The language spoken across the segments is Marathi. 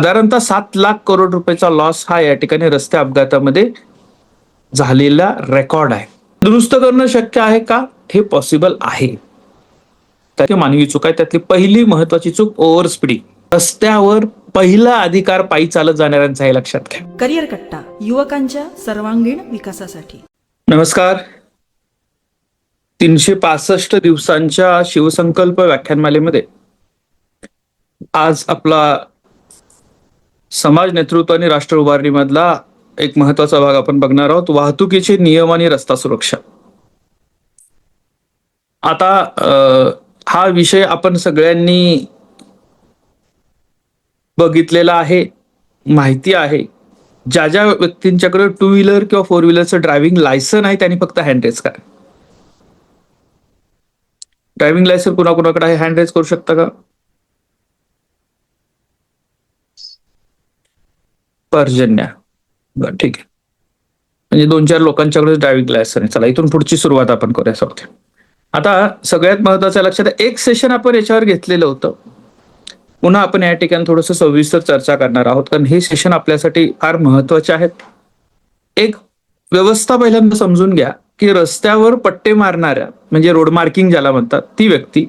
साधारणतः 7 लाख करोड रुपयाचा लॉस हा या ठिकाणी रस्ते अपघातामध्ये झालेला रेकॉर्ड आहे. दुरुस्त करणं शक्य आहे का? हे पॉसिबल आहे. त्याची मानवी चूक आहे. त्यातली पहिली महत्वाची चूक ओव्हर स्पीडिंग. रस्त्यावर पहिला अधिकार पायी चालत जाणाऱ्यांचा हे लक्षात घ्या. करिअर कट्टा, युवकांच्या सर्वांगीण विकासासाठी. नमस्कार. 365 दिवसांच्या शिवसंकल्प व्याख्यानमालेमध्ये आज आपला समाज नेतृत्व आणि राष्ट्र उभारणी मधला एक महत्वाचा भाग आपण बघणार आहोत, वाहतुकीचे नियम आणि रस्ता सुरक्षा. आता हा विषय आपण सगळ्यांनी बघितलेला आहे, माहिती आहे. ज्या ज्या व्यक्तींच्याकडे 2 व्हीलर किंवा 4 व्हीलरचं ड्रायव्हिंग लायसन आहे त्यांनी फक्त हँड रेज करा. ड्रायव्हिंग लायसन कुणाकुणाकडे आहे, हँड रेज करू शकता का? पर्जन्या. बरं, ठीक आहे. म्हणजे 2-4 लोकांच्याकडे ड्रायव्हिंग लायसन आहे. चला, इथून पुढची सुरुवात आपण करूया. सौथे आता सगळ्यात महत्वाचं लक्षात आहे, एक सेशन आपण याच्यावर घेतलेलं होतं. पुन्हा आपण या ठिकाणी थोडंसं सविस्तर चर्चा करणार आहोत, कारण हे सेशन आपल्यासाठी फार महत्वाचे आहेत. एक व्यवस्था पहिल्यांदा समजून घ्या की रस्त्यावर पट्टे मारणाऱ्या, म्हणजे रोड मार्किंग ज्याला म्हणतात, ती व्यक्ती,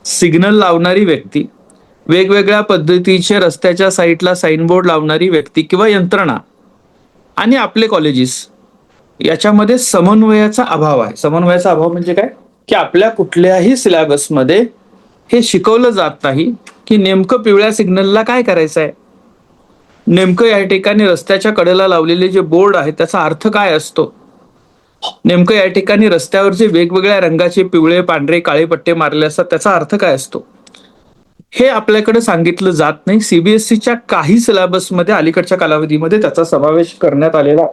सिग्नल लावणारी व्यक्ती, वेगवेगळ्या पद्धतीचे रस्त्याच्या साईडला साईनबोर्ड लावणारी व्यक्ती किंवा यंत्रणा आणि आपले कॉलेजेस याच्यामध्ये समन्वयाचा अभाव आहे. समन्वयाचा अभाव म्हणजे काय? की आपल्या कुठल्याही सिलेबसमध्ये हे शिकवलं जात नाही की नेमकं पिवळ्या सिग्नलला काय करायचं आहे, नेमकं या ठिकाणी रस्त्याच्या कडेला लावलेले जे बोर्ड आहेत त्याचा अर्थ काय असतो, नेमकं या ठिकाणी रस्त्यावर जे वेगवेगळ्या रंगाचे पिवळे, पांढरे, काळे पट्टे मारले असतात त्याचा अर्थ काय असतो, हे आपल्याकडे सांगितलं जात नाही. सीबीएसईच्या काही सिलेबसमध्ये अलीकडच्या कालावधीमध्ये त्याचा समावेश करण्यात आलेला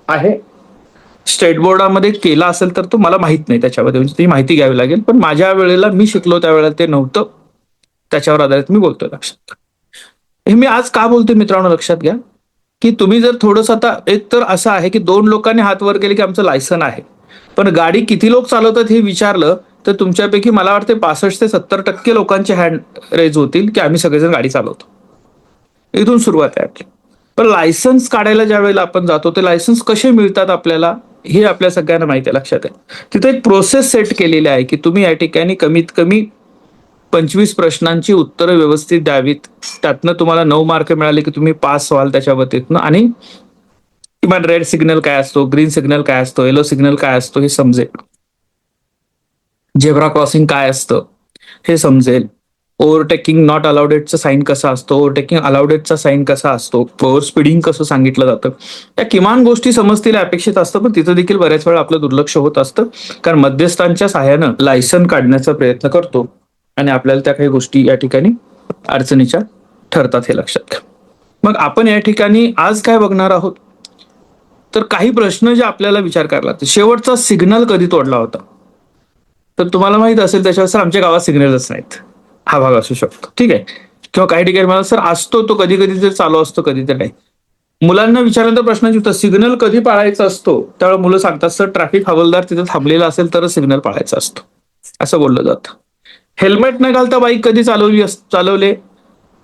आहे. स्टेट बोर्डामध्ये केला असेल तर तो मला माहित नाही, त्याच्यामध्ये म्हणजे ती माहिती घ्यावी लागेल. पण माझ्या वेळेला मी शिकलो त्यावेळेला ते नव्हतं, त्याच्यावर आधारित मी बोलतोय. लक्षात. हे मी आज का बोलतोय मित्रांनो, लक्षात घ्या की तुम्ही जर थोडंसं, आता एक तर असं आहे की 2 लोकांनी हात वर केले की आमचं लायसन आहे, पण गाडी किती लोक चालवतात हे विचारलं तर तुमच्यापैकी मला वाटते 65 ते 70% लोकांचे हँड रेज होतील की आम्ही सगळेजण गाडी चालवतो. इथून सुरुवात आहे आपली. पण लायसन्स काढायला ज्या वेळेला आपण जातो ते लायसन्स कसे मिळतात आपल्याला हे आपल्या सगळ्यांना माहिती आहे. लक्षात आहे, तिथे एक प्रोसेस सेट केलेली आहे की तुम्ही या ठिकाणी कमीत कमी 25 प्रश्नांची उत्तरं व्यवस्थित द्यावीत. त्यातनं तुम्हाला 9 मार्क मिळाले की तुम्ही पास व्हाल त्याच्या बाबतीतनं, आणि किमान रेड सिग्नल काय असतो, ग्रीन सिग्नल काय असतो, येलो सिग्नल काय असतो हे समजेल, झेब्रा क्रॉसिंग काय असतं हे समजेल, ओव्हरटेकिंग नॉट अलाउडेडचा साईन कसा असतो, ओव्हरटेकिंग अलाउडेडचा साईन कसा असतो, ओव्हर स्पीडिंग कसं सांगितलं जातं, या किमान गोष्टी समजतील अपेक्षित असतं. पण तिथं देखील बऱ्याच वेळा आपलं दुर्लक्ष होत असतं, कारण मध्यस्थांच्या सहाय्यानं लायसन काढण्याचा प्रयत्न करतो आणि आपल्याला त्या काही गोष्टी या ठिकाणी अडचणीच्या ठरतात, हे लक्षात घ्या. मग आपण या ठिकाणी आज काय बघणार आहोत, तर काही प्रश्न जे आपल्याला विचार करायला लागतात. शेवटचा सिग्नल कधी तोडला होता, तर तुम्हाला माहित असेल त्याच्यावर सर आमच्या गावात सिग्नलच नाहीत, हा भाग असू शकतो. ठीक आहे. किंवा काही ठिकाणी मला सर असतो, तो कधी कधी तर चालू असतो, कधी तर नाही. मुलांना विचारल्यानंतर प्रश्नाची उत्तर, सिग्नल कधी पाळायचा असतो, त्यावेळेला मुलं सांगतात सर ट्रॅफिक हवालदार तिथे थांबलेला असेल तर सिग्नल पाळायचा असतो, असं बोललं जातं. हेल्मेट न घालता बाईक कधी चालवले,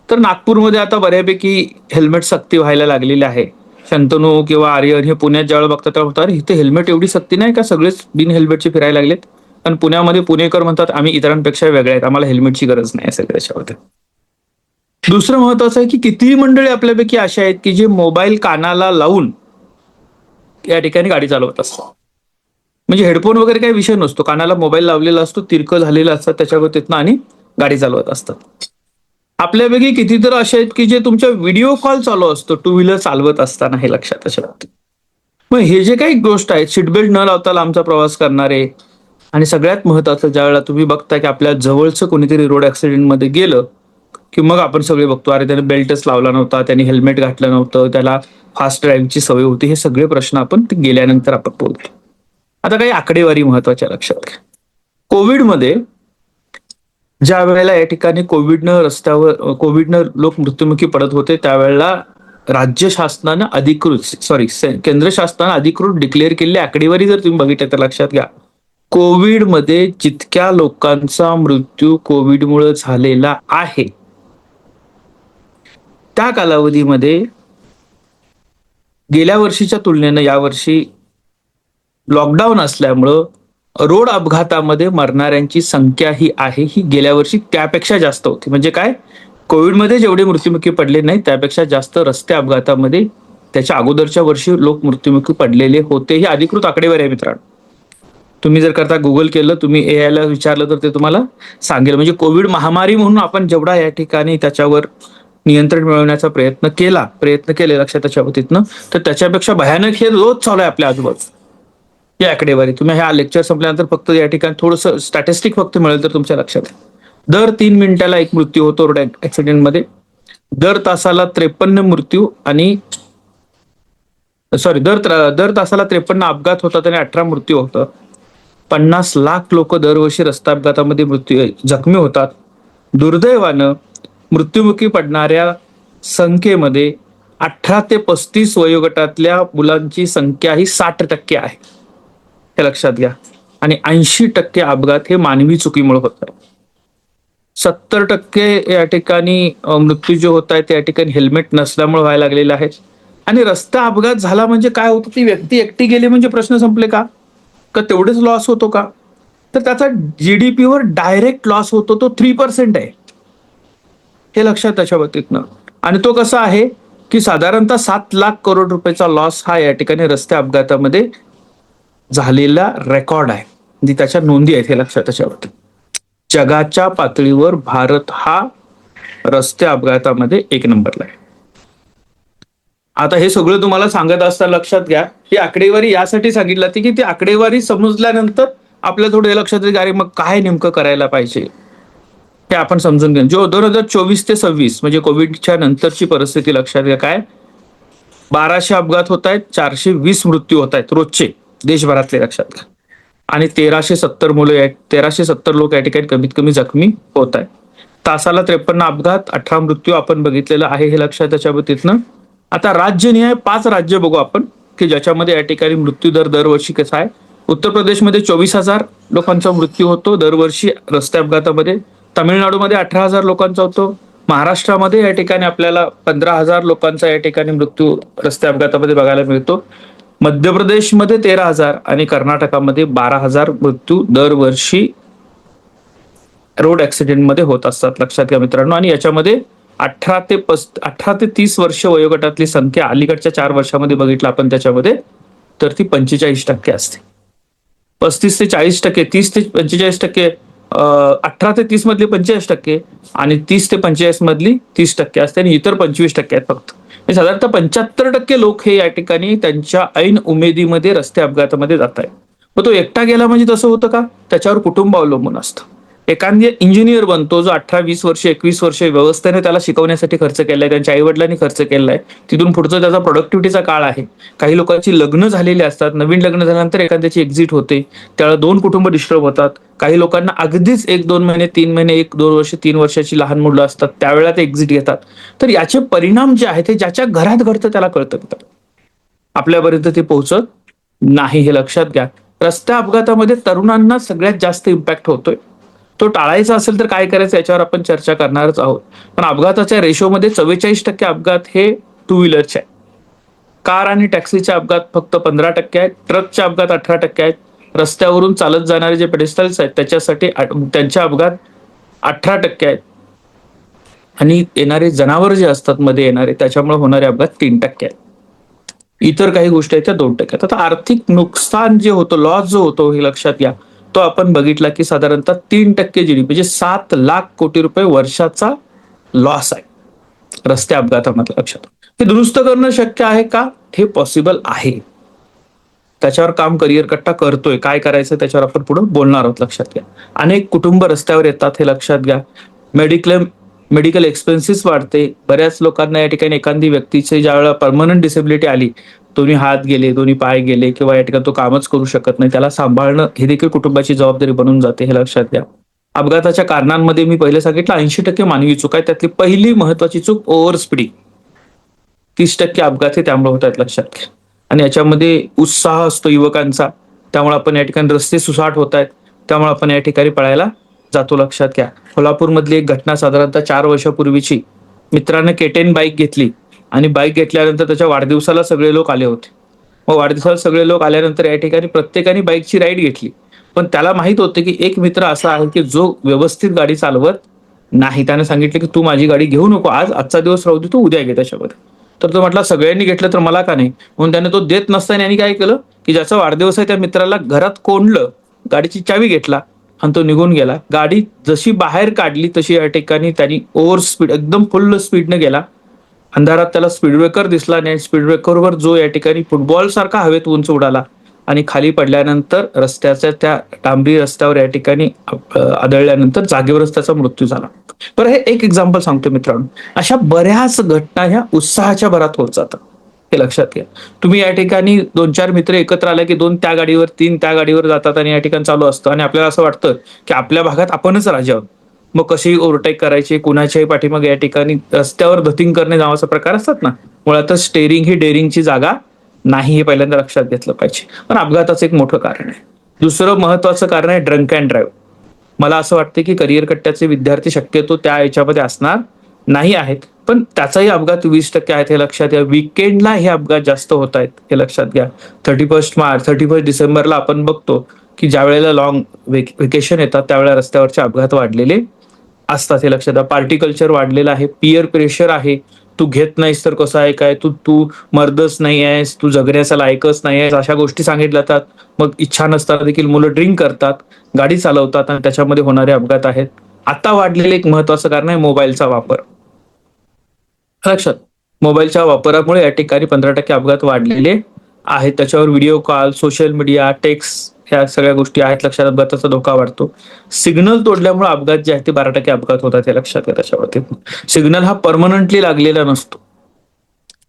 तर नागपूरमध्ये आता बऱ्यापैकी हेल्मेट सक्ती व्हायला लागलेली आहे. शंतनू किंवा आर्यन हे पुण्यात ज्यावेळेला बघतात तेव्हा म्हणतात, इथे हेल्मेट एवढी सक्ती नाही का, सगळेच बिन हेल्मेटचे फिरायला लागलेत. आणि पुण्यामध्ये पुणेकर म्हणतात आम्ही इतरांपेक्षा वेगळे आहेत, आम्हाला हेल्मेटची गरज नाही असेल त्याच्यामध्ये. दुसरं महत्वाचं आहे की कितीही मंडळी आपल्यापैकी अशा आहेत की जे मोबाईल कानाला लावून या ठिकाणी गाडी चालवत असतात. म्हणजे हेडफोन वगैरे काही विषय नसतो, कानाला मोबाईल लावलेला असतो, तिरकं झालेलं असतात त्याच्यावरतीतनं, आणि गाडी चालवत असतात. आपल्यापैकी कितीतरी असे आहेत की जे तुमच्या व्हिडिओ कॉल चालू असतो 2 व्हीलर चालवत असताना, हे लक्षात असं. मग हे जे काही गोष्ट आहेत, सीटबेल्ट न लावता लांबचा प्रवास करणारे, आणि सगळ्यात महत्वाचं ज्या वेळेला तुम्ही बघता की आपल्या जवळचं कोणीतरी रोड ऍक्सिडेंटमध्ये गेलं की मग आपण सगळे बघतो अरे त्याने बेल्टच लावला नव्हता, त्याने हेल्मेट घातलं नव्हतं, त्याला फास्ट ड्राईव्हची सवय होती. हे सगळे प्रश्न आपण गेल्यानंतर आपण बोलतो. आता काही आकडेवारी महत्वाच्या लक्षात घ्या. कोविडमध्ये ज्या वेळेला या ठिकाणी कोविडनं लोक मृत्युमुखी पडत होते, त्यावेळेला राज्य शासनानं केंद्र शासनानं अधिकृत डिक्लेअर केलेली आकडेवारी जर तुम्ही बघितलं तर लक्षात घ्या, कोविडमध्ये जितक्या लोकांचा मृत्यू कोविडमुळे झालेला आहे त्या कालावधीमध्ये गेल्या वर्षीच्या तुलनेनं यावर्षी लॉकडाऊन असल्यामुळं रोड अपघातामध्ये मरणाऱ्यांची संख्या ही आहे ही गेल्या वर्षी त्यापेक्षा जास्त होती. म्हणजे काय, कोविडमध्ये जेवढे मृत्युमुखी पडले नाही त्यापेक्षा जास्त रस्ते अपघातामध्ये त्याच्या अगोदरच्या वर्षी लोक मृत्युमुखी पडलेले होते. ही अधिकृत आकडेवारी आहे मित्रांनो. तुम्ही जर करता गुगल केलं, तुम्ही AI ला विचारलं तर ते तुम्हाला सांगेल. म्हणजे कोविड महामारी म्हणून आपण जेवढा या ठिकाणी त्याच्यावर नियंत्रण मिळवण्याचा प्रयत्न केले लक्षात त्याच्या बाबतीतनं, तर त्याच्यापेक्षा भयानक हे रोज चालू आहे आपल्या आजूबाजू. ही आकडेवारी तुम्ही ह्या लेक्चर संपल्यानंतर फक्त या ठिकाणी थोडंसं स्टॅटिस्टिक फक्त मिळेल तर तुमच्या लक्षात आहे. दर 3 मिनिटाला एक मृत्यू होतो रोड ऍक्सिडेंटमध्ये. दर तासाला 53 मृत्यू आणि दर तासाला 53 अपघात होतात आणि 18 मृत्यू होतात. 50 लाख लोक दरवर्षी रस्ता अपघातामध्ये जखमी होतात. दुर्दैवानं मृत्युमुखी पडणाऱ्या संख्येमध्ये 18 ते 35 वयोगटातल्या मुलांची संख्या ही 60% आहे, हे लक्षात घ्या. आणि 80% अपघात हे मानवी चुकीमुळे होतात. 70% या ठिकाणी मृत्यू जे होत आहेत त्या ठिकाणी हेल्मेट नसल्यामुळे व्हायला लागलेले आहेत. आणि रस्ता अपघात झाला म्हणजे काय होतं, ती व्यक्ती एकटी गेली म्हणजे प्रश्न संपले का तेवढेच लॉस होतो का, तर त्याचा GDP वर डायरेक्ट लॉस होतो, तो 3% आहे, हे लक्षात त्याच्या बाबतीतनं. आणि तो कसा आहे की साधारणतः 7 लाख करोड रुपयाचा लॉस हा या ठिकाणी रस्ते अपघातामध्ये झालेला रेकॉर्ड आहे, म्हणजे त्याच्या नोंदी आहेत, हे लक्षात त्याच्या बाबतीत. जगाच्या पातळीवर भारत हा रस्ते अपघातामध्ये 1 नंबरला आहे. आता हे सगळं तुम्हाला सांगत असताना लक्षात घ्या, ही आकडेवारी यासाठी सांगितली जाते की ती आकडेवारी समजल्यानंतर आपल्या थोडं हे लक्षात येईल, अरे मग काय नेमकं करायला पाहिजे हे आपण समजून घ्या. जो 2024 ते 26 म्हणजे कोविडच्या नंतरची परिस्थिती लक्षात घ्या. काय 1200 अपघात होत आहेत, 420 मृत्यू होत आहेत रोजचे देशभरातले, लक्षात घ्या. आणि 1370 लोक या ठिकाणी कमीत कमी जखमी होत आहेत. तासाला 53 अपघात, 18 मृत्यू आपण बघितलेलं आहे, हे लक्षात त्याच्या बाबतीतनं. आता राज्यनिहाय 5 राज्य बघू आपण की ज्याच्यामध्ये या ठिकाणी मृत्यू दर दरवर्षी कसा आहे. उत्तर प्रदेशमध्ये 24,000 लोकांचा मृत्यू होतो दरवर्षी रस्ते अपघातामध्ये. तामिळनाडूमध्ये 18,000 लोकांचा होतो. महाराष्ट्रामध्ये या ठिकाणी आपल्याला 15,000 लोकांचा या ठिकाणी मृत्यू रस्ते अपघातामध्ये बघायला मिळतो. मध्य प्रदेशमध्ये 13,000 आणि कर्नाटकामध्ये 12,000 मृत्यू दरवर्षी रोड ऍक्सिडेंटमध्ये होत असतात, लक्षात घ्या मित्रांनो. आणि याच्यामध्ये 18 ते 30 वर्ष वयोगटातली संख्या अलीकडच्या 4 वर्षामध्ये बघितलं आपण त्याच्यामध्ये तर ती 45% असते. 35 ते 40%, 30 ते 45%, 18 ते 30 मधली 45% आणि 30 ते 45 मधली 30% असते आणि इतर 25% आहेत फक्त. साधारणतः 75% लोक हे या ठिकाणी त्यांच्या ऐन उमेदीमध्ये रस्ते अपघातामध्ये जात आहेत. मग तो एकटा गेला म्हणजे तसं होतं का, त्याच्यावर कुटुंब अवलंबून असतं. एखादी इंजिनियर बनतो जो 18-20 वर्ष 21 वर्ष व्यवस्थेने त्याला शिकवण्यासाठी खर्च केलाय, त्यांच्या आई वडिलांनी खर्च केलाय, तिथून पुढचा त्याचा प्रोडक्टिव्हिटीचा काळ आहे. काही लोकांची लग्न झालेली असतात, नवीन लग्न झाल्यानंतर एखाद्याची एक्झिट होते, त्यावेळेला 2 कुटुंब डिस्टर्ब होतात. काही लोकांना अगदीच 1-2 महिने 3 महिने 1-2 वर्ष 3 वर्षाची लहान मुलं असतात, त्यावेळेला ते एक्झिट घेतात. तर याचे परिणाम जे आहेत ते ज्याच्या घरात घडतं त्याला कळतं, आपल्यापर्यंत ते पोहोचत नाही, हे लक्षात घ्या. रस्त्या अपघातामध्ये तरुणांना सगळ्यात जास्त इम्पॅक्ट होतोय. तो टाळायचा असेल तर काय करायचं याच्यावर आपण चर्चा करणारच आहोत. पण अपघाताच्या रेशोमध्ये 44% अपघात हे 2 व्हीलरचे आहेत. कार आणि टॅक्सीचे अपघात फक्त 15% आहेत. ट्रकचे अपघात 18% आहेत. रस्त्यावरून चालत जाणारे जे पेडेस्ट्रल्स आहेत त्याच्यासाठी त्यांचे अपघात 18% आहेत. आणि येणारे जनावर जे असतात मध्ये येणारे त्याच्यामुळे होणारे अपघात 3% आहेत. इतर काही गोष्टी आहेत त्या 2%. आता आर्थिक नुकसान जे होतं, लॉस जो होतो, हे लक्षात घ्या. तो आपण बघितला की साधारणतः 3% GDP म्हणजे 7 लाख कोटी रुपये वर्षाचा लॉस आहे रस्ते अपघातामध्ये, लक्षात. हे दुरुस्त करणं शक्य आहे का, हे पॉसिबल आहे. त्याच्यावर काम करिअर कट्टा करतोय. काय करायचं त्याच्यावर आपण पुढे बोलणार आहोत, लक्षात घ्या. अनेक कुटुंब रस्त्यावर येतात, हे लक्षात घ्या. मेडिकल एक्सपेन्सेस वाढते. बऱ्याच लोकांना या ठिकाणी एखादी व्यक्तीची ज्या वेळेला परमनंट डिसेबिलिटी आली, दोन्ही हात गेले, दोन्ही पाय गेले किंवा या ठिकाणी तो कामच करू शकत नाही, त्याला सांभाळणं ही देखील कुटुंबाची जबाबदारी बनून जाते, हे लक्षात घ्या. अपघाताच्या कारणांमध्ये मी पहिले सांगितलं 80% मानवी चूक आहे. त्यातली पहिली महत्वाची चूक ओव्हर स्पीडिंग. 30% अपघात हे त्यामुळे होत आहेत, लक्षात घ्या. आणि याच्यामध्ये उत्साह असतो युवकांचा, त्यामुळे आपण या ठिकाणी रस्ते सुसाट होत आहेत, त्यामुळे आपण या ठिकाणी पळायला जातो, लक्षात घ्या. कोल्हापूर मधली एक घटना साधारणतः 4 वर्षापूर्वीची मित्राने केटेन बाईक घेतली आणि बाईक घेतल्यानंतर त्याच्या वाढदिवसाला सगळे लोक आले होते. मग वाढदिवसाला सगळे लोक आल्यानंतर या ठिकाणी प्रत्येकाने बाईकची राईड घेतली. पण त्याला माहित होतं की एक मित्र असा आहे की जो व्यवस्थित गाडी चालवत नाही. त्याने सांगितलं की तू माझी गाडी घेऊ नको, आजचा दिवस राहू दे, तू उद्या घे त्याच्यामध्ये. तर तो म्हटला सगळ्यांनी घेतलं तर मला का नाही, म्हणून त्याने तो देत नसताना यांनी काय केलं की ज्याचा वाढदिवस आहे त्या मित्राला घरात कोंडलं, गाडीची चावी घेतला आणि तो निघून गेला. गाडी जशी बाहेर काढली तशी या ठिकाणी त्यांनी ओव्हर स्पीड, एकदम फुल स्पीडने गेला. अंधारात त्याला स्पीड ब्रेकर दिसला नाही. स्पीड ब्रेकरवर जो या ठिकाणी फुटबॉल सारखा हवेत उंच उडाला आणि खाली पडल्यानंतर रस्त्याच्या त्या डांबरी रस्त्यावर या ठिकाणी आदळल्यानंतर जागेवरच त्याचा मृत्यू झाला. बरं, हे एक एक्झाम्पल सांगतो मित्रांनो. अशा बऱ्याच घटना ह्या उत्साहाच्या भरात होत जातात, हे लक्षात घ्या. तुम्ही या ठिकाणी 2-4 मित्र एकत्र आले की 2 त्या गाडीवर, 3 त्या गाडीवर जातात आणि या ठिकाणी चालू असतं आणि आपल्याला असं वाटतं की आपल्या भागात आपणच राजा आहोत. मग कशी ओव्हरटेक करायची, कुणाच्याही पाठीमागे या ठिकाणी रस्त्यावर धतिंग करणे नावाचा प्रकार असतात ना. मुळातच स्टेअरिंग ही डेअरिंगची जागा नाही, हे पहिल्यांदा लक्षात घेतलं पाहिजे. पण अपघाताचं एक मोठं कारण आहे. दुसरं महत्वाचं कारण आहे ड्रंक अँड ड्राईव्ह. मला असं वाटतं की करिअर कट्ट्याचे विद्यार्थी शक्यतो त्या याच्यामध्ये असणार नाही आहेत, पण त्याचाही अपघात 20% आहेत, हे लक्षात घ्या. विकेंडला हे अपघात जास्त होत आहेत, हे लक्षात घ्या. 31 डिसेंबरला आपण बघतो की ज्या वेळेला लॉंग व्हेकेशन येतात त्यावेळेला रस्त्यावरचे अपघात वाढलेले असतात, हे लक्षात घ्या. पार्टी कल्चर वाढलेलं आहे, पियर प्रेशर आहे. तू घेत नाहीस तर कसं आहे काय, तू तू मर्दच नाही आहेस, तू जगण्याचा लायकच नाही आहेस, अशा गोष्टी सांगितल्या जातात. मग इच्छा नसताना देखील मुलं ड्रिंक करतात, गाडी चालवतात आणि त्याच्यामध्ये होणारे अपघात आहेत. आता वाढलेलं एक महत्वाचं कारण आहे मोबाईलचा वापर. लक्षात, मोबाईलच्या वापरामुळे या ठिकाणी 15% अपघात वाढलेले आहेत. त्याच्यावर video call, social media, text, ह्या सगळ्या गोष्टी आहेत. लक्षात, अपघाताचा धोका वाढतो. सिग्नल तोडल्यामुळे अपघात जे आहेत ते 12% अपघात होतात, हे लक्षात घ्या. त्याच्यावरती सिग्नल हा परमनंटली लागलेला नसतो,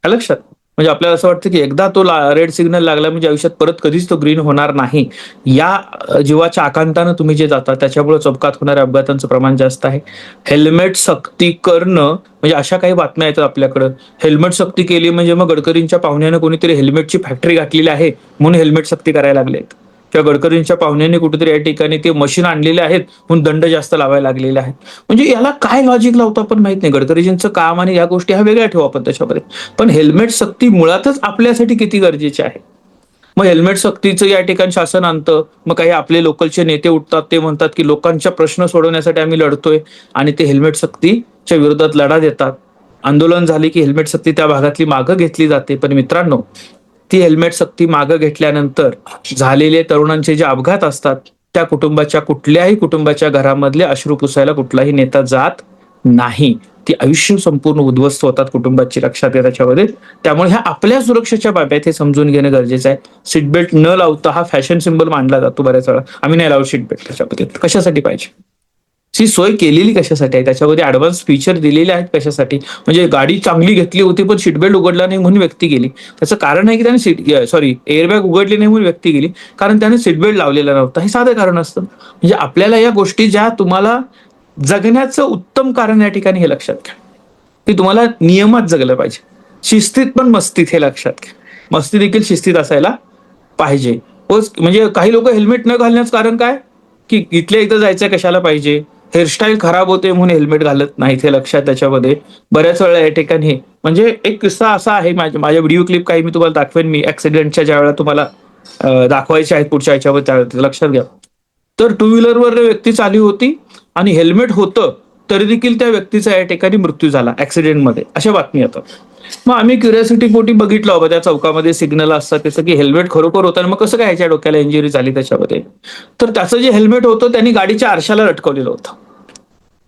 लक्षात. म्हणजे आपल्याला असं वाटतं की एकदा तो रेड सिग्नल लागला म्हणजे आयुष्यात परत कधीच तो ग्रीन होणार नाही. या जीवाच्या आकांतानं तुम्ही जे जाता त्याच्यामुळे अपघात होणाऱ्या अपघातांचं प्रमाण जास्त आहे. हेल्मेट सक्ती करणं, म्हणजे अशा काही बातम्या येतात आपल्याकडं, हेल्मेट सक्ती केली म्हणजे मग गडकरींच्या पाहुण्यानं कोणीतरी हेल्मेटची फॅक्टरी घातलेली आहे म्हणून हेल्मेट सक्ती करायला लागलेत, किंवा गडकरींच्या पाहुण्यांनी कुठेतरी या ठिकाणी ते मशीन आणलेले आहेत म्हणून दंड जास्त लावायला लागलेले आहेत. म्हणजे याला काय लॉजिक लावतो आपण माहित नाही. गडकरीजींचं काम आणि या गोष्टी ह्या वेगळ्या ठेवू आपण त्याच्यामध्ये. पण हेल्मेट सक्ती मुळातच आपल्यासाठी किती गरजेची आहे. मग हेल्मेट सक्तीचं या ठिकाणी शासन आणतं, मग काही आपले लोकलचे नेते उठतात, ते म्हणतात की लोकांच्या प्रश्न सोडवण्यासाठी आम्ही लढतोय आणि ते हेल्मेट सक्तीच्या विरोधात लढा देतात. आंदोलन झाले की हेल्मेट सक्ती त्या भागातली मागं घेतली जाते. पण मित्रांनो, ती हेल्मेट सक्ती मागं घेतल्यानंतर झालेले तरुणांचे जे अपघात असतात त्या कुठल्याही कुटुंबाच्या घरामधले अश्रू पुसायला कुठलाही नेता जात नाही. ती आयुष्य संपूर्ण उद्ध्वस्त होतात कुटुंबाची, लक्षात घ्या त्याच्यामध्ये. त्यामुळे ह्या आपल्या सुरक्षेच्या बाबी आहेत, हे समजून घेणं गरजेचं आहे. सीट बेल्ट न लावता हा फॅशन सिम्बल मानला जातो बऱ्याच वेळा. आम्ही नाही लावू सीट बेल्ट, त्याच्यामध्ये कशासाठी पाहिजे, सी सोय केलेली कशासाठी आहे, त्याच्यामध्ये ऍडव्हान्स फीचर दिलेले आहेत कशासाठी. म्हणजे गाडी चांगली घेतली होती पण सीट बेल्ट उघडला नाही म्हणून व्यक्ती गेली. त्याचं कारण आहे की त्याने एअरबॅग उघडली नाही म्हणून व्यक्ती गेली, कारण त्याने सीट बेल्ट लावलेला नव्हता. हे साधं कारण असतं. म्हणजे आपल्याला या गोष्टी ज्या तुम्हाला जगण्याचं उत्तम कारण या ठिकाणी हे लक्षात घ्या की तुम्हाला नियमात जगलं पाहिजे, शिस्तीत पण मस्तीत, हे लक्षात घ्या. मस्ती देखील शिस्तीत असायला पाहिजे. म्हणजे काही लोक हेल्मेट न घालण्याचं कारण काय, की इथल्या इथं जायचं कशाला पाहिजे, हेअरस्टाईल खराब होते म्हणून हेल्मेट घालत नाहीत, हे लक्षात. त्याच्यामध्ये बऱ्याच वेळा या ठिकाणी म्हणजे एक किस्सा असा आहे, माझ्या व्हिडिओ क्लिप काही मी तुम्हाला दाखवेन, मी ऍक्सिडेंटच्या ज्या वेळेला तुम्हाला दाखवायचे आहेत पुढच्या ह्याच्यावर, त्यावेळेला लक्षात घ्या. तर टू व्हीलरवर व्यक्ती चालली होती आणि हेल्मेट होतं तरी देखील त्या व्यक्तीचा या ठिकाणी मृत्यू झाला ऍक्सिडेंटमध्ये, अशा बातमी येतात. मग आम्ही क्युरिओसिटी पोटी बघितलं बाबा त्या चौकामध्ये सिग्नल असतात त्याचं की हेल्मेट खरोखर होतं, मग कसं काय ह्याच्या डोक्याला इंजुरी झाली त्याच्यामध्ये. तर त्याचं जे हेल्मेट होतं त्यांनी गाडीच्या आरशाला लटकवलेलं होतं.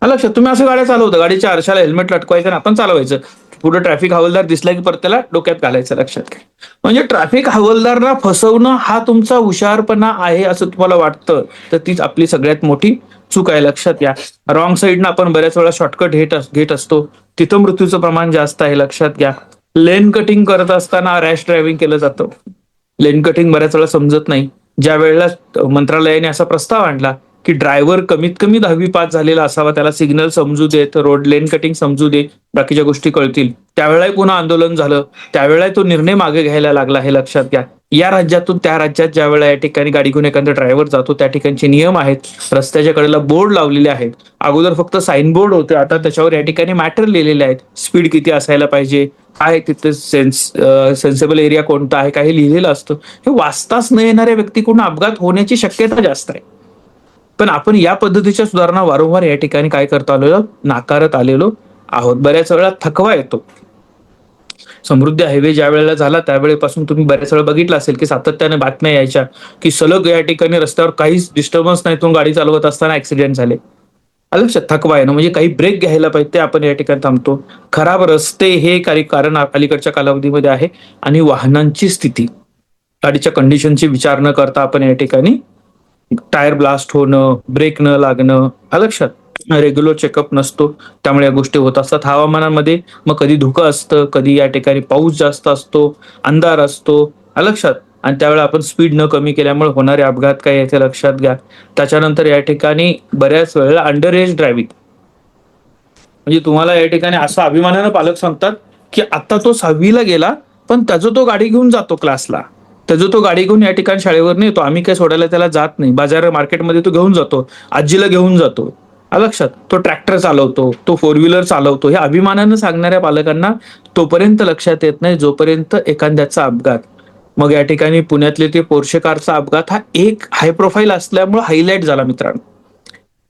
लक्षात, तुम्ही असं गाड्या चालवता, गाडीच्या आरशाला हेल्मेट लटकवायचं आणि आपण चालवायचं. पुढे ट्रॅफिक हवालदार दिसला की परत त्याला डोक्यात घालायचं, लक्षात घ्या. म्हणजे ट्रॅफिक हवालदारला फसवणं हा तुमचा हुशारपणा आहे असं तुम्हाला वाटतं, तर तीच आपली सगळ्यात मोठी चूक आहे, लक्षात घ्या. रॉंग साईडनं आपण बऱ्याच वेळा शॉर्टकट घेत असतो, तिथं मृत्यूचं प्रमाण जास्त आहे, लक्षात घ्या. लेन कटिंग करत असताना रॅश ड्रायव्हिंग केलं जातं. लेन कटिंग बऱ्याच वेळा समजत नाही. ज्या वेळेला मंत्रालयाने असा प्रस्ताव आणला की ड्रायव्हर कमीत कमी 10वी पास झालेला असावा, त्याला सिग्नल समजू देत, रोड लेन कटिंग समजू दे, बाकीच्या गोष्टी कळतील. त्यावेळेलाही पुन्हा आंदोलन झालं, त्यावेळेला तो निर्णय मागे घ्यायला लागला, हे लक्षात घ्या. या राज्यातून त्या राज्यात ज्या वेळेला या ठिकाणी गाडी घेऊन एखादा ड्रायव्हर जातो, त्या ठिकाणचे नियम आहेत, रस्त्याच्या कडेला बोर्ड लावलेले आहेत. अगोदर फक्त साईन बोर्ड होते, आता त्याच्यावर या ठिकाणी मॅटर लिहिलेले आहेत. स्पीड किती असायला पाहिजे, काय तिथे सेन्सेबल एरिया कोणता आहे, काही लिहिलेलं असतं. हे वाचताच न येणाऱ्या व्यक्तीकडून अपघात होण्याची शक्यता जास्त आहे. पण आपण या पद्धतीच्या सुधारणा वारंवार या ठिकाणी काय करतो आलेलो, नाकारत आलेलो आहोत. बऱ्याच वेळा थकवा येतो. समृद्धी हायवे ज्या वेळेला झाला त्यावेळेपासून तुम्ही बऱ्याच वेळा बघितलं असेल की सातत्याने बातम्या यायच्या की सलग या ठिकाणी रस्त्यावर काहीच डिस्टर्बन्स नाही, तो गाडी चालवत असताना ऍक्सिडेंट झाले. लक्षात, थकवा आहे ना, म्हणजे काही ब्रेक घ्यायला पाहिजे ते आपण या ठिकाणी थांबतो. खराब रस्ते हे काही कारण अलीकडच्या कालावधीमध्ये आहे, आणि वाहनांची स्थिती, गाडीच्या कंडिशनची विचार न करता आपण या ठिकाणी टायर ब्लास्ट होणं, ब्रेक न लागणं, लक्षात, रेग्युलर चेकअप नसतो, त्यामुळे या गोष्टी होत असतात. हवामानामध्ये मग कधी धुकं असतं, कधी या ठिकाणी पाऊस जास्त असतो, अंधार असतो, लक्षात, आणि त्यावेळेला आपण स्पीड न कमी केल्यामुळे होणारे अपघात काय याचे लक्षात घ्या. त्याच्यानंतर या ठिकाणी बऱ्याच वेळेला अंडर एज ड्रायव्हिंग, म्हणजे तुम्हाला या ठिकाणी असं अभिमानानं पालक सांगतात की आता तो 6वीला गेला, पण त्याचं तो गाडी घेऊन जातो क्लासला, त्याचं तो गाडी घेऊन या ठिकाणी शाळेवर नाही येतो, आम्ही काय सोडायला त्याला जात नाही, बाजार मार्केटमध्ये तो घेऊन जातो, आजीला घेऊन जातो, लक्षात, तो ट्रॅक्टर चालवतो, तो 4 व्हीलर चालवतो. हे अभिमानानं सांगणाऱ्या पालकांना तोपर्यंत लक्षात येत नाही जोपर्यंत एखाद्याचा अपघात, मग या ठिकाणी पुण्यातले ते पोर्शे कारचा अपघात हा एक हाय प्रोफाईल असल्यामुळे हायलाइट झाला मित्रांनो.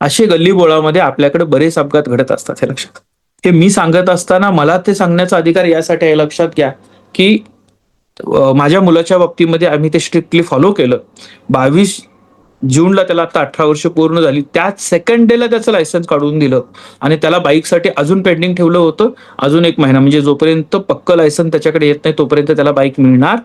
असे गल्लीबोळामध्ये आपल्याकडे बरेच अपघात घडत असतात, हे लक्षात. हे मी सांगत असताना मला ते सांगण्याचा अधिकार यासाठी आहे, लक्षात घ्या की माझ्या मुलाच्या बाबतीमध्ये आम्ही ते स्ट्रिक्टली फॉलो केलं. 22 जूनला त्याला आता 18 वर्ष पूर्ण झाली, त्याच सेकंड डेला त्याचं लायसन्स काढून दिलं, आणि त्याला बाईकसाठी अजून पेंडिंग ठेवलं होतं अजून 1 महिना, म्हणजे जोपर्यंत पक्क लायसन्स त्याच्याकडे येत नाही तोपर्यंत त्याला बाईक मिळणार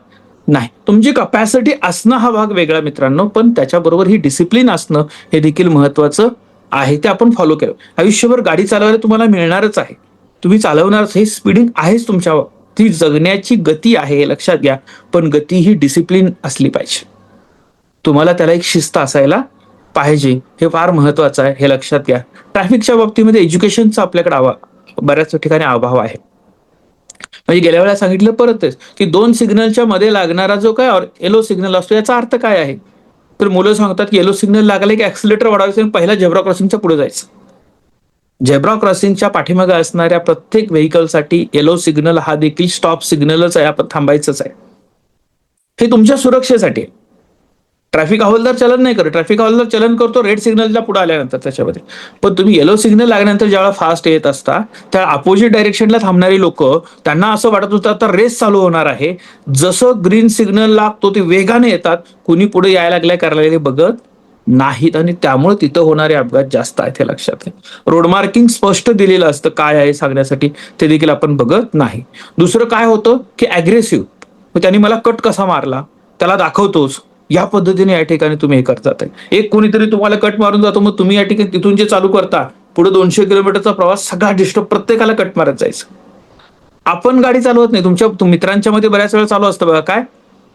नाही. तुमची कपॅसिटी असणं हा भाग वेगळा मित्रांनो, पण त्याच्याबरोबर ही डिसिप्लिन असणं हे देखील महत्वाचं आहे, ते आपण फॉलो केलं. आयुष्यभर गाडी चालवायला तुम्हाला मिळणारच आहे, तुम्ही चालवणारच, हे स्पीडिंग आहेच तुमच्यावर, ती जगण्याची गती आहे, हे लक्षात घ्या. पण गती ही डिसिप्लिन असली पाहिजे, तुम्हाला त्याला एक शिस्त असायला पाहिजे, हे फार महत्वाचं आहे, हे लक्षात घ्या. ट्रॅफिकच्या बाबतीमध्ये एज्युकेशनचा आपल्याकडे बऱ्याच ठिकाणी अभाव आहे. म्हणजे गेल्या वेळेला सांगितलं परतच की 2 सिग्नलच्या मध्ये लागणारा जो काय येलो सिग्नल असतो याचा अर्थ काय आहे, तर मुलं सांगतात की येलो सिग्नल लागला की ऍक्सिलेटर वाढवायचं आणि पहिल्या झेब्रा क्रॉसिंगच्या पुढे जायचं. झेब्रा क्रॉसिंगच्या पाठीमागे असणाऱ्या प्रत्येक व्हेकलसाठी येलो सिग्नल हा देखील स्टॉप सिग्नलच आहे, आपण थांबायचंच आहे, हे तुमच्या सुरक्षेसाठी आहे. ट्रॅफिक हवालदार चलन नाही करत, ट्रॅफिक हवालदार चलन करतो रेड सिग्नलच्या पुढे आल्यानंतर त्याच्यामध्ये, पण तुम्ही येलो सिग्नल लागल्यानंतर ज्यावेळेला फास्ट येत असता त्या अपोजिट डायरेक्शनला थांबणारी लोक, त्यांना असं वाटत होतं आता रेस चालू होणार आहे, जसं ग्रीन सिग्नल लागतो ते वेगाने येतात, कुणी पुढे यायला लागलाय करायला बघत नाहीत, आणि त्यामुळे तिथं होणारे अपघात जास्त आहेत, हे लक्षात घ्या. रोड मार्किंग स्पष्ट दिलेलं असतं काय आहे सांगण्यासाठी, ते देखील आपण बघत नाही. दुसरं काय होतं की अग्रेसिव्ह, त्यांनी मला कट कसा मारला त्याला दाखवतोच, या पद्धतीने या ठिकाणी तुम्ही हे करतात. एक कोणीतरी तुम्हाला कट मारून जातो, मग तुम्ही या ठिकाणी तिथून जे चालू करता पुढे 200 किलोमीटरचा प्रवास सगळा डिस्टर्ब, प्रत्येकाला कट मारत जायचं. आपण गाडी चालवत नाही, तुमच्या मित्रांच्या मध्ये बऱ्याच वेळा चालू असतं बघा काय,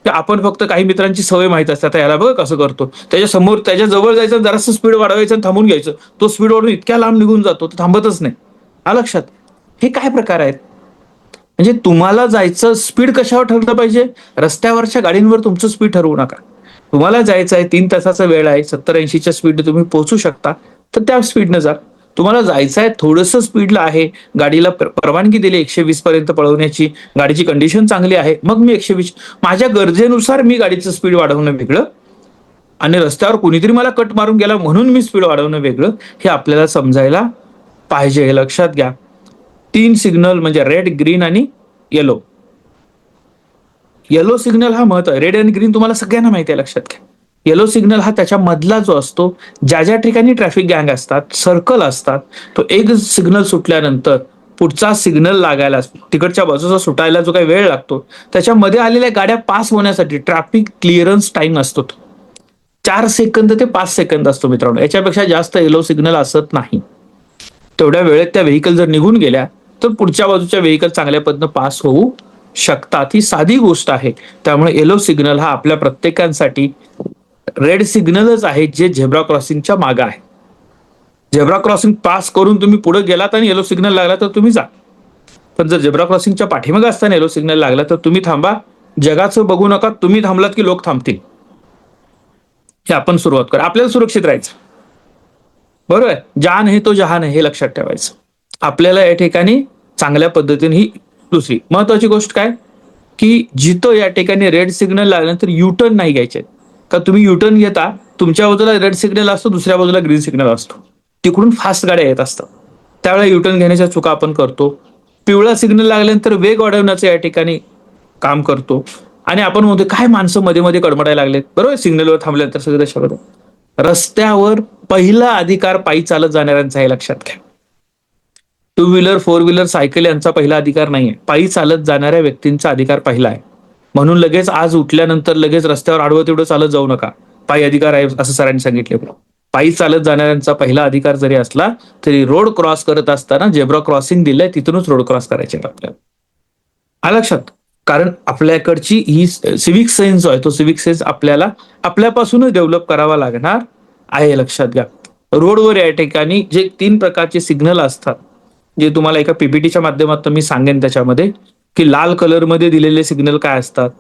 की आपण फक्त काही मित्रांची सवय माहित असते, आता याला बघ कसं करतो, त्याच्या समोर त्याच्या जवळ जायचं, जरासं स्पीड वाढवायचं आणि थांबून घ्यायचं, तो स्पीड वाढून इतक्या लांब निघून जातो, तो थांबतच नाही. लक्षात, हे काय प्रकार आहेत. म्हणजे तुम्हाला जायचं स्पीड कशावर ठरलं पाहिजे, रस्त्यावरच्या गाडींवर तुमचं स्पीड ठरवू नका. तुम्हाला जायचं आहे 3 तासाचा वेळ आहे, 70-80च्या स्पीड तुम्ही पोहोचू शकता तर त्या स्पीडनं जा. तुम्हाला जायचं आहे थोडंसं स्पीडला आहे, गाडीला परवानगी दिली 120 पर्यंत पळवण्याची, गाडीची कंडिशन चांगली आहे, मग मी 120, माझ्या गरजेनुसार मी गाडीचं स्पीड वाढवणं वेगळं, आणि रस्त्यावर कोणीतरी मला कट मारून गेला म्हणून मी स्पीड वाढवणं वेगळं, हे आपल्याला समजायला पाहिजे, हे लक्षात घ्या. 3 सिग्नल म्हणजे रेड, ग्रीन आणि येलो. येलो सिग्नल हा महत्व आहे, रेड आणि ग्रीन तुम्हाला सगळ्यांना माहिती आहे, लक्षात घ्या. येलो सिग्नल हा त्याच्या मधला जो असतो, ज्या ज्या ठिकाणी ट्रॅफिक गँग असतात, सर्कल असतात, तो एक सिग्नल सुटल्यानंतर पुढचा सिग्नल लागायला, तिकडच्या बाजूचा सुटायला जो काही वेळ लागतो, त्याच्यामध्ये आलेल्या गाड्या पास होण्यासाठी ट्रॅफिक क्लिअरन्स टाइम असतो, 4 सेकंद ते 5 सेकंद असतो मित्रांनो, याच्यापेक्षा जास्त येलो सिग्नल असत नाही. तेवढ्या वेळेत त्या व्हेकल जर निघून गेल्या तर पुढच्या बाजूच्या व्हेकल चांगल्या पद्धतीने पास होऊ शकतात, ही साधी गोष्ट आहे. त्यामुळे येलो सिग्नल हा आपल्या प्रत्येकांसाठी रेड सिग्नलच आहे जे झेब्रा क्रॉसिंगच्या मागे आहे. झेब्रा क्रॉसिंग पास करून तुम्ही पुढे गेलात आणि येलो सिग्नल लागला तर तुम्ही जा. पण जर झेब्रा क्रॉसिंगच्या पाठीमागे असताना येलो सिग्नल लागला तर तुम्ही थांबा. जगाचं बघू नका, तुम्ही थांबलात की लोक थांबतील. हे आपण सुरुवात करा. आपल्याला सुरक्षित राहायचं. बरोबर आहे. जान है तो जहान है हे लक्षात ठेवायचं. आपल्याला या ठिकाणी चांगल्या पद्धतीने ही दुसरी महत्वाची गोष्ट काय की जिथं या ठिकाणी रेड सिग्नल लागल्यानंतर युटर्न नाही घ्यायचे. का तुम्ही युटर्न घेता, तुमच्या बाजूला रेड सिग्नल असतो, दुसऱ्या बाजूला ग्रीन सिग्नल असतो, तिकडून फास्ट गाड्या येत असतात, त्यावेळेला युटर्न घेण्याच्या चुका आपण करतो. पिवळा सिग्नल लागल्यानंतर वेग वाढवण्याचं या ठिकाणी काम करतो आणि आपण म्हणतो काय माणसं मध्ये मध्ये कडमडायला लागलेत. बरोबर, सिग्नलवर थांबल्यानंतर सगळं दशावत. रस्त्यावर पहिला अधिकार पायी चालत जाणाऱ्यांचा हे लक्षात घ्या. Two wheeler, four wheeler, cycle यांचा पहिला अधिकार नाहीये. पायी चालत जाणाऱ्या व्यक्तींचा अधिकार पहिला आहे. म्हणून लगेच आज उठल्यानंतर लगेच रस्त्यावर आडवं तेवढं चालत जाऊ नका. पायी अधिकार आहे असं सरांनी सांगितले. पायी चालत जाणाऱ्यांचा पहिला अधिकार जरी असला तरी रोड क्रॉस करत असताना झेब्रा क्रॉसिंग दिलंय तिथूनच रोड क्रॉस करायचे आपल्याला. लक्षात, कारण आपल्याकडची ही सिव्हिक सेन्स जो आहे तो सिव्हिक सेन्स आपल्याला आपल्यापासूनच डेव्हलप करावा लागणार आहे. लक्षात घ्या. रोडवर या ठिकाणी जे 3 प्रकारचे सिग्नल असतात जे तुम्हाला एका पीपीटीच्या माध्यमातून मी सांगेन त्याच्यामध्ये की लाल कलरमध्ये दिलेले सिग्नल काय असतात,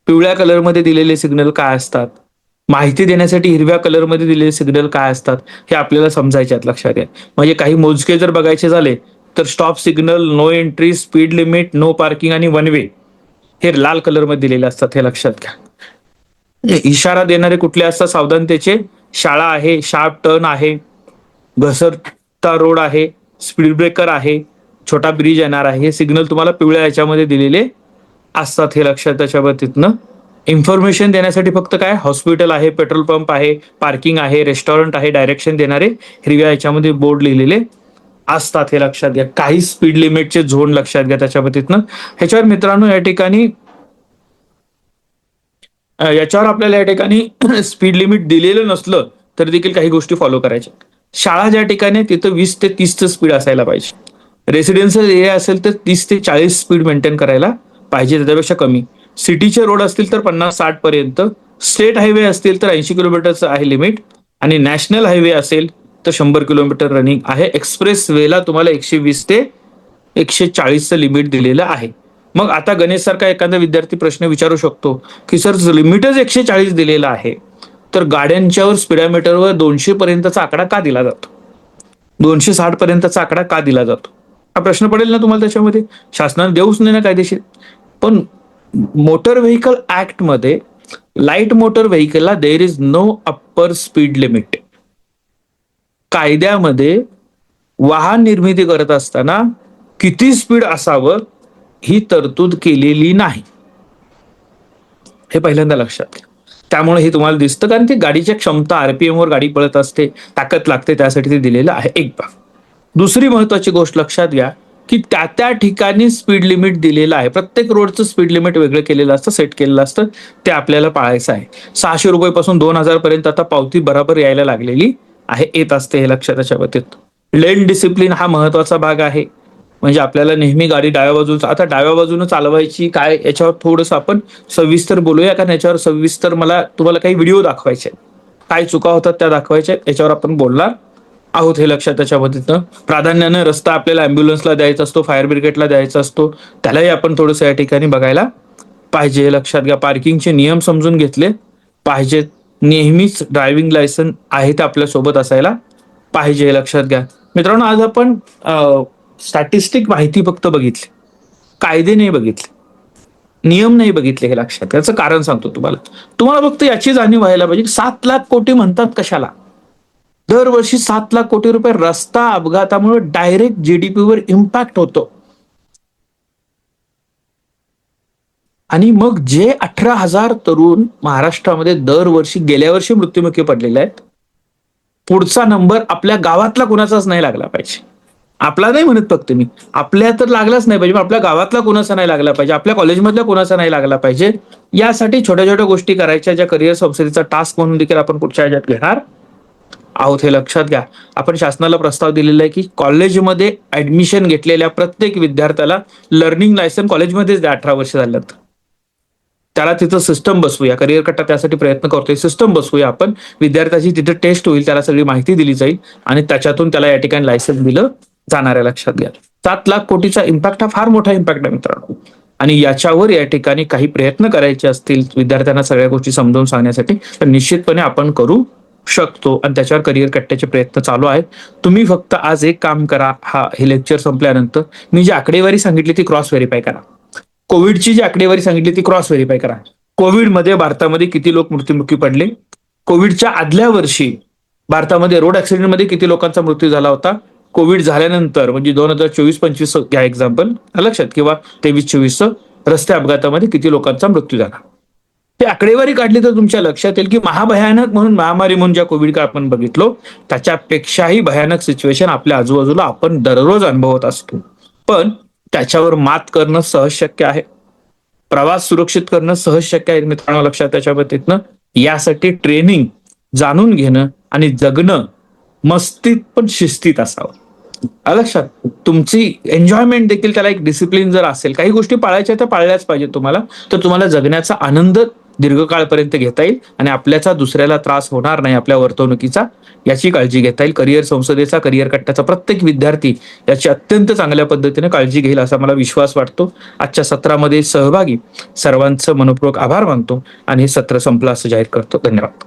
पिवळ्या कलरमध्ये दिलेले सिग्नल काय असतात, माहिती देण्यासाठी हिरव्या कलरमध्ये दिलेले सिग्नल काय असतात हे आपल्याला समजायचे आहेत. लक्षात घ्या. म्हणजे काही मोजके जर बघायचे झाले तर stop signal, no entry, speed limit, no parking आणि वन वे हे लाल कलरमध्ये दिलेले असतात. हे लक्षात घ्या. इशारा देणारे कुठले असतात सावधानतेचे, शाळा आहे, शार्प टर्न आहे, घसरता रोड आहे, स्पीड ब्रेकर आहे, छोटा ब्रिज येणार आहे, हे सिग्नल तुम्हाला पिवळ्या याच्यामध्ये दिलेले असतात. हे लक्षात. त्याच्यावर तिथनं इन्फॉर्मेशन देण्यासाठी फक्त काय हॉस्पिटल आहे, पेट्रोल पंप आहे, पार्किंग आहे, रेस्टॉरंट आहे, डायरेक्शन देणारे हिरव्या याच्यामध्ये बोर्ड लिहिलेले असतात. हे लक्षात घ्या. काही स्पीड लिमिटचे झोन लक्षात घ्या त्याच्या तिथनं. ह्याच्यावर मित्रांनो या ठिकाणी याच्यावर आपल्याला या ठिकाणी स्पीड लिमिट दिलेलं नसलं तर देखील काही गोष्टी फॉलो करायच्या. शाळा ज्या ठिकाणी तिथं 20 ते 30चं स्पीड असायला पाहिजे. रेसिडेन्शियल एरिया असेल तर 30 ते 40 स्पीड मेंटेन करायला पाहिजे, त्याच्यापेक्षा कमी. सिटीचे रोड असतील तर 50-60 पर्यंत, स्टेट हायवे असतील तर 80 किलोमीटरचं आहे लिमिट आणि नॅशनल हायवे असेल तर 100 किलोमीटर रनिंग आहे. एक्सप्रेस वेला तुम्हाला 120 ते 140चं लिमिट दिलेलं आहे. मग आता गणेश सारखा एखादा विद्यार्थी प्रश्न विचारू शकतो की सर लिमिटच 140 दिलेला आहे तर गाड्यांच्यावर स्पीडोमीटरवर 200 पर्यंतचा आकडा का दिला जातो, 260 पर्यंतचा आकडा का दिला जातो, हा प्रश्न पडेल ना तुम्हाला. त्याच्यामध्ये शासनाने देऊच नाही ना कायदेशीर. पण मोटर व्हेकल ऍक्ट मध्ये लाईट मोटर व्हेकलला there is no upper speed limit. कायद्यामध्ये वाहन निर्मिती करत असताना किती स्पीड असावं ही तरतूद केलेली नाही. हे पहिल्यांदा लक्षात घ्या. त्यामुळे हे तुम्हाला दिसतं कारण ती गाडीच्या क्षमता, आरपीएम वर गाडी पळत असते, ताकद लागते, त्यासाठी ते दिलेलं आहे. एक भाग. दुसरी महत्वाची गोष्ट लक्षात घ्या की त्या ठिकाणी स्पीड लिमिट दिलेलं आहे. प्रत्येक रोडचं स्पीड लिमिट वेगळं केलेलं असतं, सेट केलेलं असतं, ते आपल्याला पाळायचं आहे. 600 रुपयापासून 2000 पर्यंत आता पावती बरोबर यायला लागलेली आहे, येत असते. हे लक्षात. त्याच्या बाबतीत लेन डिसिप्लिन हा महत्वाचा भाग आहे. म्हणजे आपल्याला नेहमी गाडी डाव्या बाजूला, आता डाव्या बाजूने चालवायची काय याच्यावर थोडंसं आपण सविस्तर बोलूया, कारण याच्यावर सविस्तर मला तुम्हाला काही व्हिडिओ दाखवायचे, काय चुका होतात त्या दाखवायच्या, याच्यावर आपण बोलणार आहोत. हे लक्षात. त्याच्या पद्धतीनं प्राधान्याने रस्ता आपल्याला अँब्युलन्सला द्यायचा असतो, फायर ब्रिगेडला द्यायचा असतो, त्यालाही आपण थोडंसं या ठिकाणी बघायला पाहिजे. हे लक्षात घ्या. पार्किंगचे नियम समजून घेतले पाहिजेत. नेहमीच ड्रायव्हिंग लायसन आहे ते आपल्या सोबत असायला पाहिजे. हे लक्षात घ्या. मित्रांनो, आज आपण स्टॅटिस्टिक माहिती फक्त बघितली, कायदे नाही बघितले, नियम नाही बघितले. हे लक्षात. त्याचं कारण सांगतो तुम्हाला फक्त याची जाणीव व्हायला पाहिजे. 7 लाख कोटी म्हणतात कशाला? दरवर्षी 7 लाख कोटी रुपये रस्ता अपघातामुळे डायरेक्ट जीडीपीवर इम्पॅक्ट होतो. आणि मग जे 18,000 तरुण महाराष्ट्रामध्ये दरवर्षी गेल्या वर्षी मृत्युमुखी पडलेले आहेत, पुढचा नंबर आपल्या गावातला कुणाचाच नाही लागला पाहिजे. आपला नाही म्हणत फक्त मी, आपल्या तर लागलाच नाही पाहिजे, आपल्या गावातला कोणाचा नाही लागला पाहिजे, आपल्या कॉलेजमधल्या कोणाचा नाही लागला पाहिजे. यासाठी छोट्या छोट्या गोष्टी करायच्या, ज्या करिअर संस्थेचा टास्क म्हणून देखील आपण पुढच्या ह्याच्यात घेणार आहोत. हे लक्षात घ्या. आपण शासनाला प्रस्ताव दिलेला आहे की कॉलेजमध्ये ऍडमिशन घेतलेल्या प्रत्येक विद्यार्थ्याला लर्निंग लायसन कॉलेजमध्येच द्या 18 वर्ष झाल्यानंतर. त्याला तिथं सिस्टम बसवूया. करिअर कट्टा त्यासाठी प्रयत्न करतोय. सिस्टम बसवूया आपण. विद्यार्थ्याची तिथे टेस्ट होईल, त्याला सगळी माहिती दिली जाईल आणि त्याच्यातून त्याला या ठिकाणी लायसन्स दिलं जाणार आहे. लक्षात घ्या, 7 लाख कोटीचा इम्पॅक्ट हा फार मोठा इम्पॅक्ट आहे मित्रांनो. आणि याच्यावर या ठिकाणी काही प्रयत्न करायचे असतील विद्यार्थ्यांना सगळ्या गोष्टी समजावून सांगण्यासाठी, तर निश्चितपणे आपण करू शकतो आणि त्याच्यावर करिअर कट्ट्याचे प्रयत्न चालू आहेत. तुम्ही फक्त आज एक काम करा. हे लेक्चर संपल्यानंतर मी जी आकडेवारी सांगितली ती क्रॉस व्हेरीफाय करा. कोविडची जी आकडेवारी सांगितली ती क्रॉस व्हेरीफाय करा. कोविडमध्ये भारतामध्ये किती लोक मृत्युमुखी पडले, कोविडच्या आदल्या वर्षी भारतामध्ये रोड ऍक्सिडेंटमध्ये किती लोकांचा मृत्यू झाला होता, कोविड झाल्यानंतर म्हणजे 2024-25 घ्या एक्झाम्पल लक्षात, किंवा 23-24 रस्ते अपघातामध्ये किती लोकांचा मृत्यू झाला. ते आकडेवारी काढली तर तुमच्या लक्षात येईल की महाभयानक म्हणून महामारी म्हणून ज्या कोविड काळ आपण बघितलो त्याच्यापेक्षाही भयानक सिच्युएशन आपल्या आजूबाजूला आपण दररोज अनुभवत असतो. पण त्याच्यावर मात करणं सहज शक्य आहे. प्रवास सुरक्षित करणं सहज शक्य आहे मित्रांनो. लक्षात त्याच्या पद्धतीनं यासाठी ट्रेनिंग, जाणून घेणं आणि जगणं मस्तीत पण शिस्तीत असावं. लक्षात, तुमची एन्जॉयमेंट देखील त्याला एक डिसिप्लिन जर असेल, काही गोष्टी पाळायच्या त्या पाळल्याच पाहिजेत तुम्हाला, तर तुम्हाला जगण्याचा आनंद दीर्घकाळपर्यंत घेता येईल आणि आपल्याचा दुसऱ्याला त्रास होणार नाही आपल्या वर्तवणुकीचा, याची काळजी घेता येईल. करिअर संसदेचा, करिअर कट्ट्याचा प्रत्येक विद्यार्थी याची अत्यंत चांगल्या पद्धतीने काळजी घेईल असा मला विश्वास वाटतो. आजच्या सत्रामध्ये सहभागी सर्वांचं मनपूर्वक आभार मानतो आणि हे सत्र संपलं असं जाहीर करतो. धन्यवाद.